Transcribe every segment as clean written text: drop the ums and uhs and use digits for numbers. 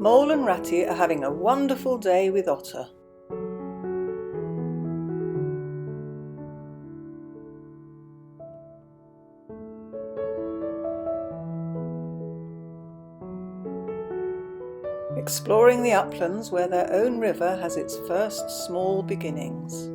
Mole and Ratty are having a wonderful day with Otter. Exploring the uplands where their own river has its first small beginnings.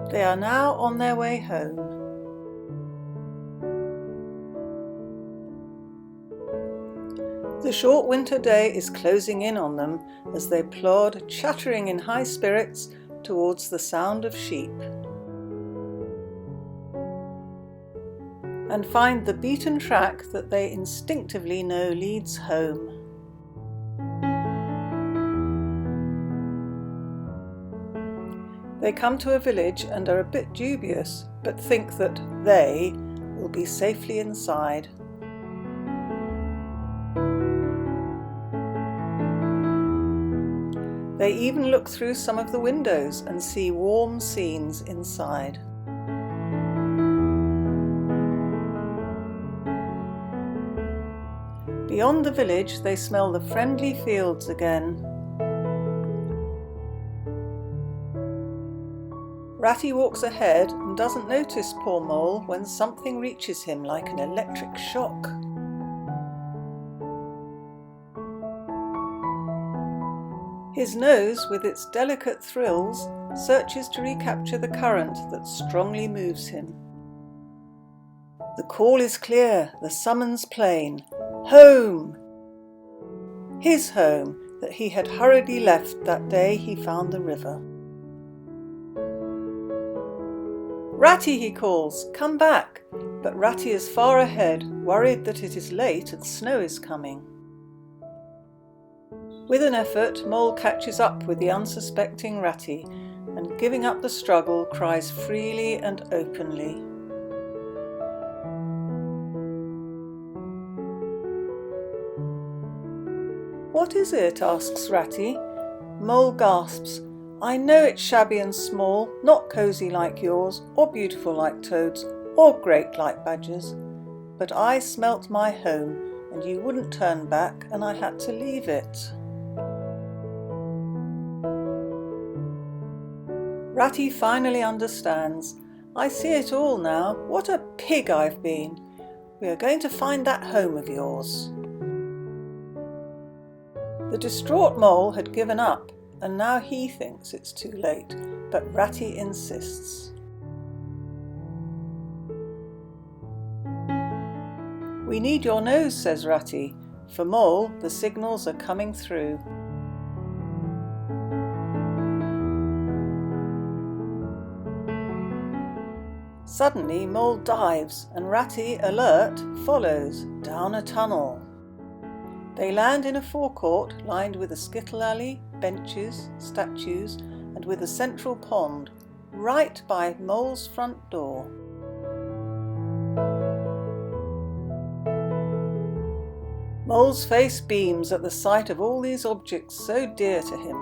They are now on their way home. The short winter day is closing in on them as they plod, chattering in high spirits, towards the sound of sheep, and find the beaten track that they instinctively know leads home. They come to a village and are a bit dubious, but think that they will be safely inside. They even look through some of the windows and see warm scenes inside. Beyond the village, they smell the friendly fields again. Ratty walks ahead and doesn't notice poor Mole when something reaches him like an electric shock. His nose, with its delicate thrills, searches to recapture the current that strongly moves him. The call is clear, the summons plain. Home! His home that he had hurriedly left that day he found the river. Ratty, he calls, come back! But Ratty is far ahead, worried that it is late and snow is coming. With an effort, Mole catches up with the unsuspecting Ratty and, giving up the struggle, cries freely and openly. What is it? Asks Ratty. Mole gasps. I know it's shabby and small, not cosy like yours, or beautiful like toads, or great like badgers. But I smelt my home, and you wouldn't turn back, and I had to leave it. Ratty finally understands. I see it all now. What a pig I've been. We are going to find that home of yours. The distraught Mole had given up, and now he thinks it's too late, but Ratty insists. We need your nose, says Ratty. For Mole, the signals are coming through. Suddenly, Mole dives, and Ratty, alert, follows down a tunnel. They land in a forecourt lined with a skittle alley, benches, statues, and with a central pond, right by Mole's front door. Mole's face beams at the sight of all these objects so dear to him,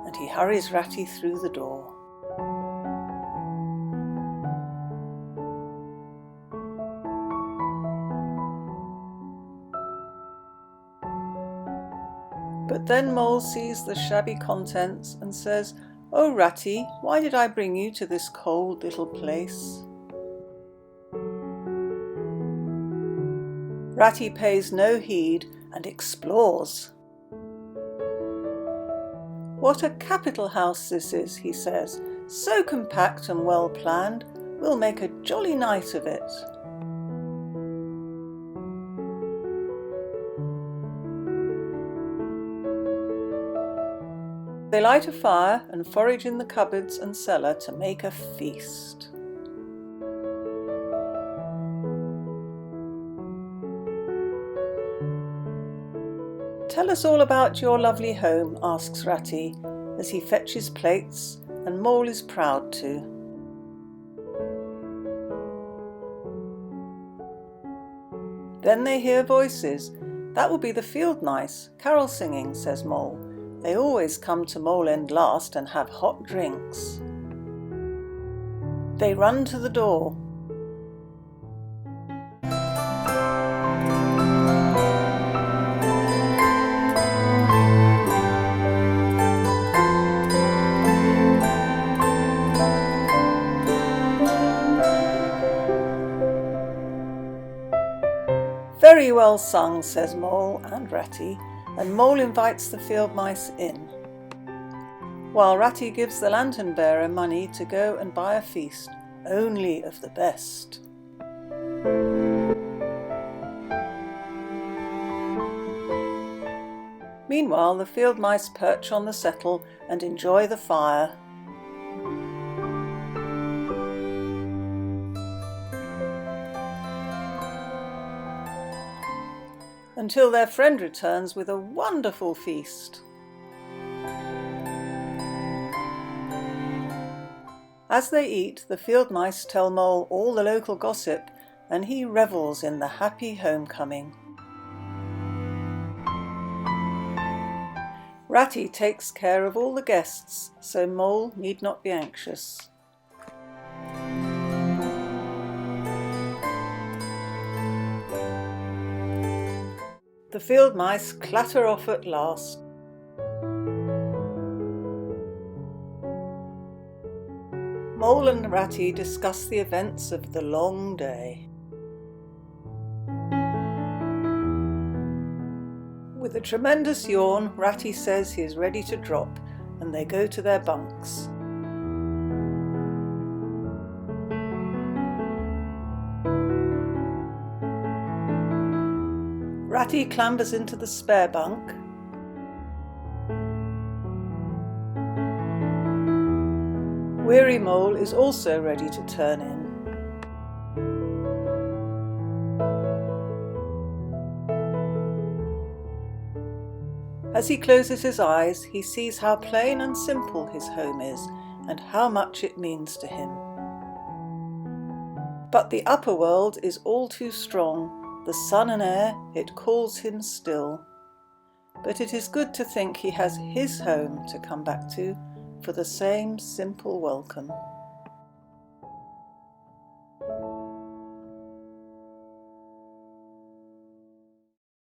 and he hurries Ratty through the door. But then Mole sees the shabby contents and says, "Oh, Ratty, why did I bring you to this cold little place?" Ratty pays no heed and explores. "What a capital house this is," he says, "so compact and well planned. We'll make a jolly night of it." They light a fire and forage in the cupboards and cellar to make a feast. "Tell us all about your lovely home," asks Ratty, as he fetches plates, and Mole is proud to. Then they hear voices. That will be the field mice, carol singing, says Mole. They always come to Mole End last and have hot drinks. They run to the door. Very well sung, says Mole and Ratty, and Mole invites the field mice in, while Ratty gives the lantern bearer money to go and buy a feast, only of the best. Meanwhile, the field mice perch on the settle and enjoy the fire. Until their friend returns with a wonderful feast. As they eat, the field mice tell Mole all the local gossip, and he revels in the happy homecoming. Ratty takes care of all the guests, so Mole need not be anxious. The field mice clatter off at last. Mole and Ratty discuss the events of the long day. With a tremendous yawn, Ratty says he is ready to drop, and they go to their bunks. Ratty clambers into the spare bunk. Weary Mole is also ready to turn in. As he closes his eyes, he sees how plain and simple his home is, and how much it means to him. But the upper world is all too strong. The sun and air, it calls him still. But it is good to think he has his home to come back to for the same simple welcome.